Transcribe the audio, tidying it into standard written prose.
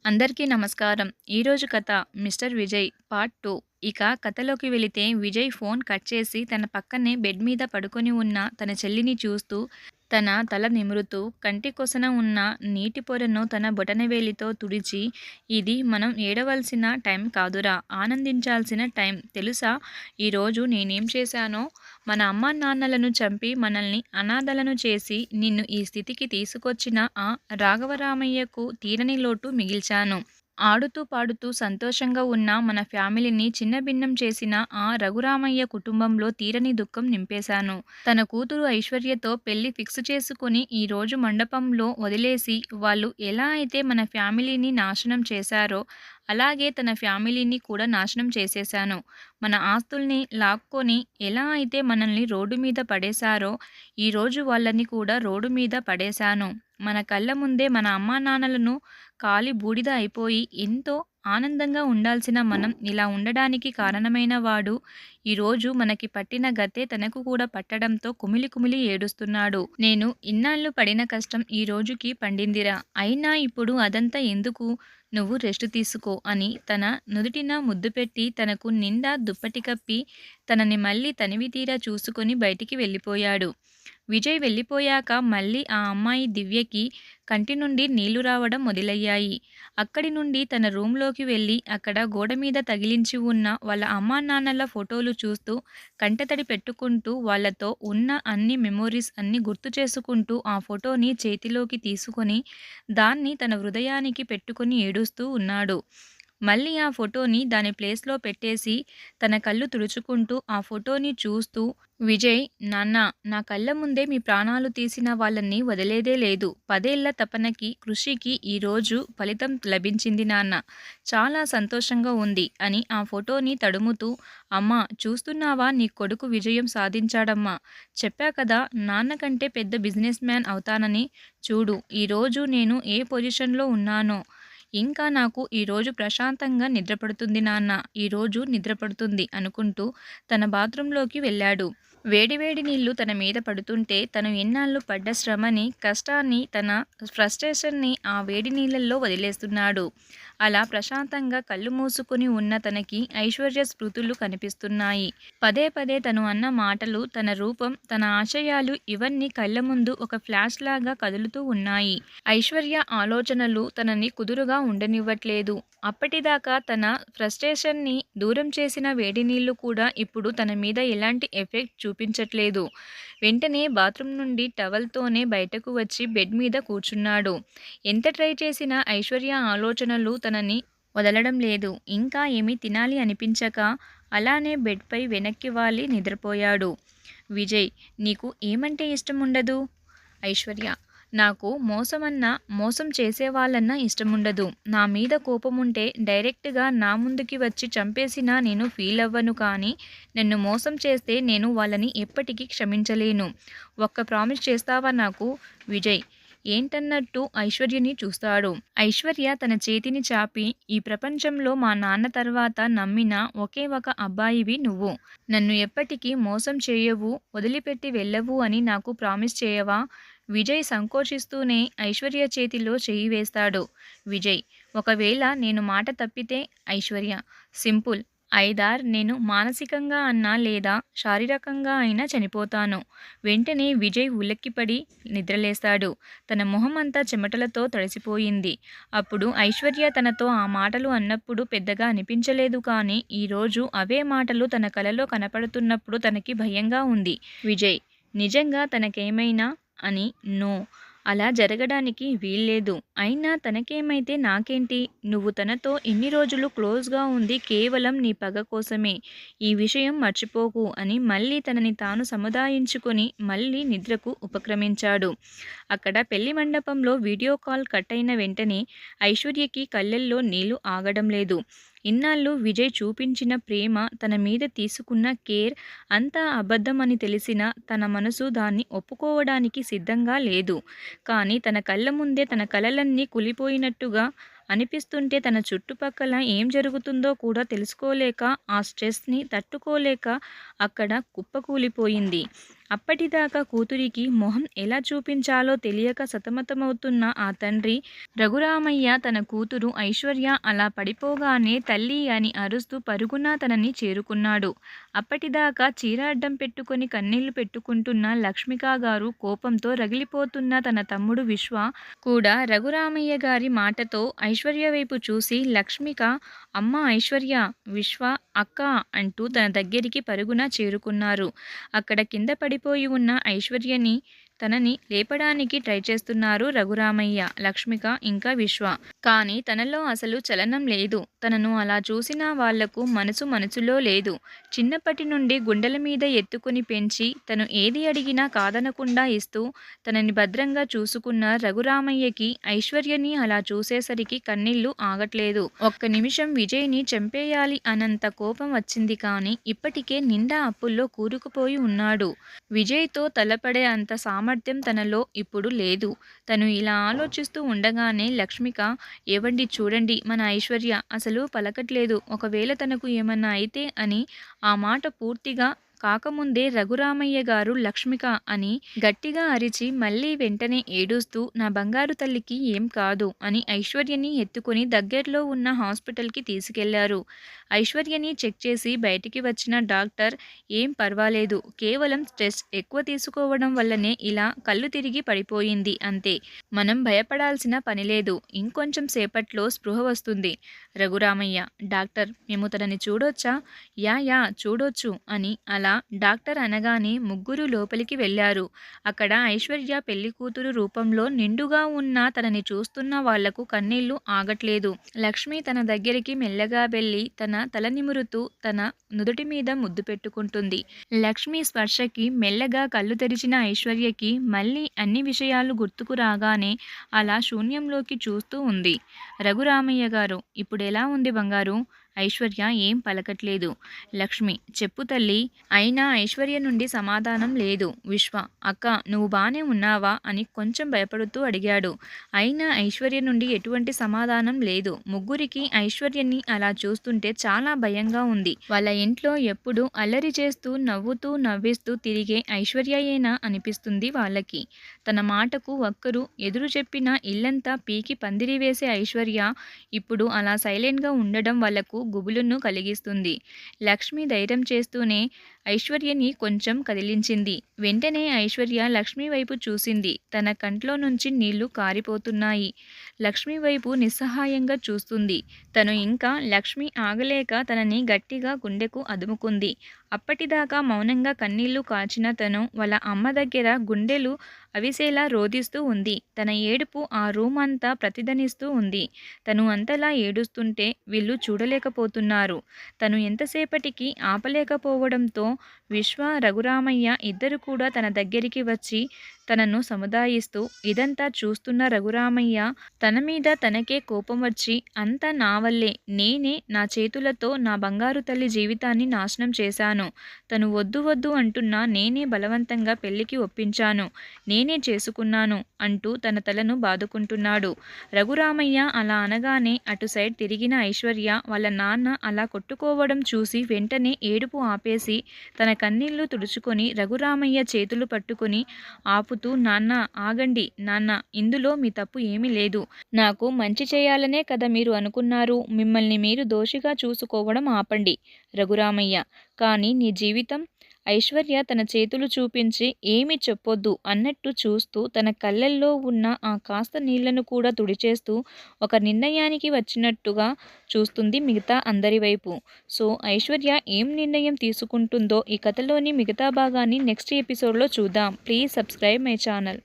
అందరికీ నమస్కారం. ఈరోజు కథ 'మిస్టర్ విజయ్' పార్ట్ 2. ఇక కథలోకి వెళితే విజయ్ ఫోన్ కట్ చేసి తన పక్కనే బెడ్ మీద పడుకొని ఉన్న తన చెల్లిని చూస్తూ తన తల నిమురుతూ కంటి కొసన ఉన్న నీటి పొరను తన బొటనవేలితో తుడిచి, ఇది మనం ఏడవలసిన టైం కాదురా, ఆనందించాల్సిన టైం. తెలుసా ఈరోజు నేనేం చేశానో? మన అమ్మానాన్నలను చంపి మనల్ని అనాథలను చేసి నిన్ను ఈ స్థితికి తీసుకొచ్చిన ఆ రాఘవరామయ్యకు తీరని లోటు మిగిల్చాను. ఆడుతూ పాడుతూ సంతోషంగా ఉన్న మన ఫ్యామిలీని చిన్నభిన్నం చేసిన ఆ రఘురామయ్య కుటుంబంలో తీరని దుఃఖం నింపేశాను. తన కూతురు ఐశ్వర్యతో పెళ్లి ఫిక్స్ చేసుకుని ఈరోజు మండపంలో వదిలేసి వాళ్ళు ఎలా అయితే మన ఫ్యామిలీని నాశనం చేశారో అలాగే తన ఫ్యామిలీని కూడా నాశనం చేసేశాను. మన ఆస్తుల్ని లాక్కొని ఎలా అయితే మనల్ని రోడ్డు మీద పడేశారో ఈరోజు వాళ్ళని కూడా రోడ్డు మీద పడేశాను. మన కళ్ళ ముందే మన అమ్మానాన్నలను కాలి బూడిద అయిపోయి ఎంతో ఆనందంగా ఉండాల్సిన మనం ఇలా ఉండడానికి కారణమైన వాడు ఈరోజు మనకి పట్టిన గతే తనకు కూడా పట్టడంతో కుమిలి కుమిలి ఏడుస్తున్నాడు. నేను ఇన్నాళ్ళు పడిన కష్టం ఈ రోజుకి పండిందిరా, అయినా ఇప్పుడు అదంతా ఎందుకు, నువ్వు రెస్ట్ తీసుకో అని తన నుదుటిన ముద్దు పెట్టి తనకు నిండా దుప్పటి కప్పి తనని మళ్ళీ తనివి తీరా చూసుకొని బయటికి వెళ్ళిపోయాడు. విజయ్ వెళ్ళిపోయాక మళ్ళీ ఆ అమ్మాయి దివ్యకి కంటి నుండి నీళ్లు రావడం మొదలయ్యాయి. అక్కడి నుండి తన రూంలోకి వెళ్ళి అక్కడ గోడ మీద తగిలించి ఉన్న వాళ్ళ అమ్మానాన్నల ఫోటోలు చూస్తూ కంటతడి పెట్టుకుంటూ వాళ్ళతో ఉన్న అన్ని మెమోరీస్ అన్నీ గుర్తు చేసుకుంటూ ఆ ఫోటోని చేతిలోకి తీసుకొని దాన్ని తన హృదయానికి పెట్టుకొని ఏడుస్తూ ఉన్నాడు. మళ్ళీ ఆ ఫోటోని దాని ప్లేస్లో పెట్టేసి తన కళ్ళు తుడుచుకుంటూ ఆ ఫోటోని చూస్తూ, విజయ్, నాన్నా, నా కళ్ళ ముందే మీ ప్రాణాలు తీసిన వాళ్ళని వదిలేదే లేదు. 10 ఏళ్ల తపనకి, కృషికి ఈరోజు ఫలితం లభించింది నాన్న. చాలా సంతోషంగా ఉంది అని ఆ ఫోటోని తడుముతూ, అమ్మా చూస్తున్నావా, నీ కొడుకు విజయం సాధించాడమ్మా. చెప్పా కదా నాన్న కంటే పెద్ద బిజినెస్ మ్యాన్ అవుతానని. చూడు ఈరోజు నేను ఏ పొజిషన్లో ఉన్నానో. ఇంకా నాకు ఈరోజు ప్రశాంతంగా నిద్రపడుతుంది నాన్న, ఈరోజు నిద్రపడుతుంది అనుకుంటూ తన బాత్రూంలోకి వెళ్ళాడు. వేడివేడి నీళ్లు తన మీద పడుతుంటే తను ఎన్నాళ్ళు పడ్డ శ్రమని, కష్టాన్ని, తన ఫ్రస్ట్రేషన్ని ఆ వేడి నీళ్ళల్లో వదిలేస్తున్నాడు. అలా ప్రశాంతంగా కళ్ళు మూసుకుని ఉన్న తనకి ఐశ్వర్య స్మృతులు కనిపిస్తున్నాయి. పదే పదే తను అన్న మాటలు, తన రూపం, తన ఆశయాలు ఇవన్నీ కళ్ళ ముందు ఒక ఫ్లాష్ లాగా కదులుతూ ఉన్నాయి. ఐశ్వర్య ఆలోచనలు తనని కుదురుగా ఉండనివ్వట్లేదు. అప్పటిదాకా తన ఫ్రస్ట్రేషన్ని దూరం చేసిన వేడి నీళ్లు కూడా ఇప్పుడు తన మీద ఎలాంటి ఎఫెక్ట్ చూపించట్లేదు. వెంటనే బాత్రూం నుండి టవల్తోనే బయటకు వచ్చి బెడ్ మీద కూర్చున్నాడు. ఎంత ట్రై చేసినా ఐశ్వర్య ఆలోచనలు తనని వదలడం లేదు. ఇంకా ఏమీ తినాలి అనిపించక అలానే బెడ్పై వెనక్కి వాలి నిద్రపోయాడు. విజయ్, నీకు ఏమంటే ఇష్టం ఉండదు? ఐశ్వర్య, నాకు మోసం చేసేవాళ్ళన్నా ఇష్టముండదు. నా మీద కోపముంటే డైరెక్ట్గా నా ముందుకి వచ్చి చంపేసినా నేను ఫీల్ అవ్వను, కానీ నన్ను మోసం చేస్తే నేను వాళ్ళని ఎప్పటికీ క్షమించలేను. ఒక్క ప్రామిస్ చేస్తావా నాకు? విజయ్ ఏంటన్నట్టు ఐశ్వర్యని చూస్తాడు. ఐశ్వర్య తన చేతిని చాపి, ఈ ప్రపంచంలో మా నాన్న తర్వాత నమ్మిన ఒకే ఒక అబ్బాయివి నువ్వు. నన్ను ఎప్పటికీ మోసం చేయవు, వదిలిపెట్టి వెళ్ళవు అని నాకు ప్రామిస్ చేయవా? విజయ్ సంకోచిస్తూనే ఐశ్వర్య చేతిలో చెయ్యి వేస్తాడు. విజయ్, ఒకవేళ నేను మాట తప్పితే? ఐశ్వర్య, సింపుల్, ఐదార్ నేను మానసికంగా అన్నా లేదా శారీరకంగా అయినా చనిపోతాను. వెంటనే విజయ్ ఉలిక్కిపడి నిద్రలేస్తాడు. తన మొహం అంతా చెమటలతో తడిసిపోయింది. అప్పుడు ఐశ్వర్య తనతో ఆ మాటలు అన్నప్పుడు పెద్దగా అనిపించలేదు, కానీ ఈరోజు అవే మాటలు తన కలలో కనపడుతున్నప్పుడు తనకి భయంగా ఉంది. విజయ్ నిజంగా తనకేమైనా అని, నో, అలా జరగడానికి వీల్లేదు. అయినా తనకేమైతే నాకేంటి? నువ్వు తనతో ఇన్ని రోజులు క్లోజ్గా ఉంది కేవలం నీ పగ కోసమే. ఈ విషయం మర్చిపోకు అని మళ్ళీ తనని తాను సముదాయించుకొని మళ్ళీ నిద్రకు ఉపక్రమించాడు. అక్కడ పెళ్లి మండపంలో వీడియో కాల్ కట్ అయిన వెంటనే ఐశ్వర్యకి కళ్ళల్లో నీళ్లు ఆగడం లేదు. ఇన్నాళ్ళు విజయ్ చూపించిన ప్రేమ, తన మీద తీసుకున్న కేర్ అంతా అబద్ధం అని తెలిసినా తన మనసు దాన్ని ఒప్పుకోవడానికి సిద్ధంగా లేదు. కానీ తన కళ్ళ ముందే తన కలలన్నీ కూలిపోయినట్టుగా అనిపిస్తుంటే తన చుట్టుపక్కల ఏం జరుగుతుందో కూడా తెలుసుకోలేక, ఆ స్ట్రెస్ని తట్టుకోలేక అక్కడ కుప్పకూలిపోయింది. అప్పటిదాకా కూతురికి మొహం ఎలా చూపించాలో తెలియక సతమతమవుతున్న ఆ తండ్రి రఘురామయ్య తన కూతురు ఐశ్వర్య అలా పడిపోగానే తల్లి అని అరుస్తూ పరుగున తనని చేరుకున్నాడు. అప్పటిదాకా చీర అడ్డం పెట్టుకొని కన్నీళ్లు పెట్టుకుంటున్న లక్ష్మిక గారు కోపంతో రగిలిపోతున్న తన తమ్ముడు విశ్వ కూడా రఘురామయ్య గారి మాటతో ఐశ్వర్య వైపు చూసి లక్ష్మిక, అమ్మ ఐశ్వర్య, విశ్వ, అక్క అంటూ తన దగ్గరికి పరుగున చేరుకున్నారు. అక్కడ కింద పడిపోయి ఉన్న ఐశ్వర్యని తనని లేపడానికి ట్రై చేస్తున్నారు రఘురామయ్య, లక్ష్మిక ఇంకా విశ్వ. కానీ తనలో అసలు చలనం లేదు. తనను అలా చూసిన వాళ్లకు మనసులో లేదు. చిన్నప్పటి నుండి గుండెల మీద ఎత్తుకుని పెంచి తను ఏది అడిగినా కాదనకుండా ఇస్తూ తనని భద్రంగా చూసుకున్న రఘురామయ్యకి ఐశ్వర్యని అలా చూసేసరికి కన్నీళ్లు ఆగట్లేదు. ఒక్క నిమిషం విజయ్ని చంపేయాలి అనంత కోపం వచ్చింది. కానీ ఇప్పటికే నిండా అప్పుల్లో కూరుకుపోయి ఉన్నాడు. విజయ్తో తలపడే అంత సామర్థ్యం తనలో ఇప్పుడు లేదు. తను ఇలా ఆలోచిస్తూ ఉండగానే లక్ష్మిక, ఏవండి చూడండి, మన ఐశ్వర్య అసలు పలకట్లేదు. ఒకవేళ తనకు ఏమన్నా అయితే అని ఆ మాట పూర్తిగా కాకముందే రఘురామయ్య గారు లక్ష్మిక అని గట్టిగా అరిచి మళ్ళీ వెంటనే ఏడుస్తూ నా బంగారు తల్లికి ఏం కాదు అని ఐశ్వర్యని ఎత్తుకుని దగ్గరలో ఉన్న హాస్పిటల్కి తీసుకెళ్లారు. ఐశ్వర్యని చెక్ చేసి బయటికి వచ్చిన డాక్టర్ ఏం పర్వాలేదు, కేవలం స్ట్రెస్ ఎక్కువ తీసుకోవడం వల్లనే ఇలా కళ్ళు తిరిగి పడిపోయింది అంతే, మనం భయపడాల్సిన పనిలేదు, ఇంకొంచెం సేపట్లో స్పృహ వస్తుంది. రఘురామయ్య, డాక్టర్ మేము తనని చూడొచ్చా? యా చూడొచ్చు అని అలా డాక్టర్ అనగానే ముగ్గురు లోపలికి వెళ్లారు. అక్కడ ఐశ్వర్య పెళ్లి కూతురు రూపంలో నిండుగా ఉన్న తనని చూస్తున్న వాళ్లకు కన్నీళ్లు ఆగట్లేదు. లక్ష్మి తన దగ్గరికి మెల్లగా వెళ్లి తన తల నిమురుతూ తన నుదుటి మీద ముద్దు పెట్టుకుంటుంది. లక్ష్మి స్పర్శకి మెల్లగా కళ్ళు తెరిచిన ఐశ్వర్యకి మళ్ళీ అన్ని విషయాలు గుర్తుకు రాగానే అలా శూన్యంలోకి చూస్తూ ఉంది. రఘురామయ్య గారు, ఇప్పుడెలా ఉంది బంగారు? ఐశ్వర్య ఏం పలకట్లేదు. లక్ష్మి, చెప్పు తల్లి. అయినా ఐశ్వర్య నుండి సమాధానం లేదు. విశ్వ, అక్క నువ్వు బానే ఉన్నావా అని కొంచెం భయపడుతూ అడిగాడు. అయినా ఐశ్వర్య నుండి ఎటువంటి సమాధానం లేదు. ముగ్గురికి ఐశ్వర్యని అలా చూస్తుంటే చాలా భయంగా ఉంది. వాళ్ళ ఇంట్లో ఎప్పుడు అల్లరి చేస్తూ నవ్వుతూ నవ్విస్తూ తిరిగే ఐశ్వర్యయేనా అనిపిస్తుంది వాళ్ళకి. తన మాటకు ఒక్కరు ఎదురు చెప్పిన ఇల్లంతా పీకి పందిరి వేసే ఐశ్వర్య ఇప్పుడు అలా సైలెంట్గా ఉండడం వాళ్ళకు గుబులును కలిగిస్తుంది. లక్ష్మి ధైర్యం చేస్తూనే ఐశ్వర్యని కొంచెం కదిలించింది. వెంటనే ఐశ్వర్య లక్ష్మి వైపు చూసింది. తన కంట్లో నుంచి నీళ్లు కారిపోతున్నాయి. లక్ష్మి వైపు నిస్సహాయంగా చూస్తుంది. తను ఇంకా లక్ష్మి ఆగలేక తనని గట్టిగా గుండెకు అదుముకుంది. అప్పటిదాకా మౌనంగా కన్నీళ్లు కాచిన తను వాళ్ళ అమ్మ దగ్గర గుండెలు అవిసేలా రోదిస్తూ ఉంది. తన ఏడుపు ఆ రూమ్ అంతా ప్రతిధ్వనిస్తూ ఉంది. తను అంతలా ఏడుస్తుంటే వీళ్ళు చూడలేకపోతున్నారు. తను ఎంతసేపటికి ఆపలేకపోవడంతో విశ్వ, రఘురామయ్య ఇద్దరు కూడా తన దగ్గరికి వచ్చి తనను సముదాయిస్తూ ఇదంతా చూస్తున్న రఘురామయ్య తన మీద తనకే కోపం వచ్చి, అంతా నా వల్లే, నేనే నా చేతులతో నా బంగారు తల్లి జీవితాన్ని నాశనం చేశాను. తను వద్దు వద్దు అంటున్నా నేనే బలవంతంగా పెళ్లికి ఒప్పించాను, నేనే చేసుకున్నాను అంటూ తన తలను బాదుకుంటున్నాడు. రఘురామయ్య అలా అనగానే అటు సైడ్ తిరిగిన ఐశ్వర్య వాళ్ళ నాన్న అలా కొట్టుకోవడం చూసి వెంటనే ఏడుపు ఆపేసి తన కన్నీళ్లు తుడుచుకొని రఘురామయ్య చేతులు పట్టుకొని ఆపుతూ, నాన్న ఆగండి నాన్న, ఇందులో మీ తప్పు ఏమీ లేదు. నాకు మంచి చేయాలనే కదా మీరు అనుకున్నారు. మిమ్మల్ని మీరు దోషిగా చూసుకోవడం ఆపండి రఘురామయ్య. కానీ నీ జీవితం? ఐశ్వర్య తన చేతులు చూపించి ఏమీ చెప్పొద్దు అన్నట్టు చూస్తూ తన కళ్ళల్లో ఉన్న ఆ కాస్త నీళ్లను కూడా తుడిచేస్తూ ఒక నిర్ణయానికి వచ్చినట్టుగా చూస్తుంది మిగతా అందరి వైపు. సో ఐశ్వర్య ఏం నిర్ణయం తీసుకుంటుందో ఈ కథలోని మిగతా భాగాన్ని నెక్స్ట్ ఎపిసోడ్లో చూద్దాం. Please subscribe my channel.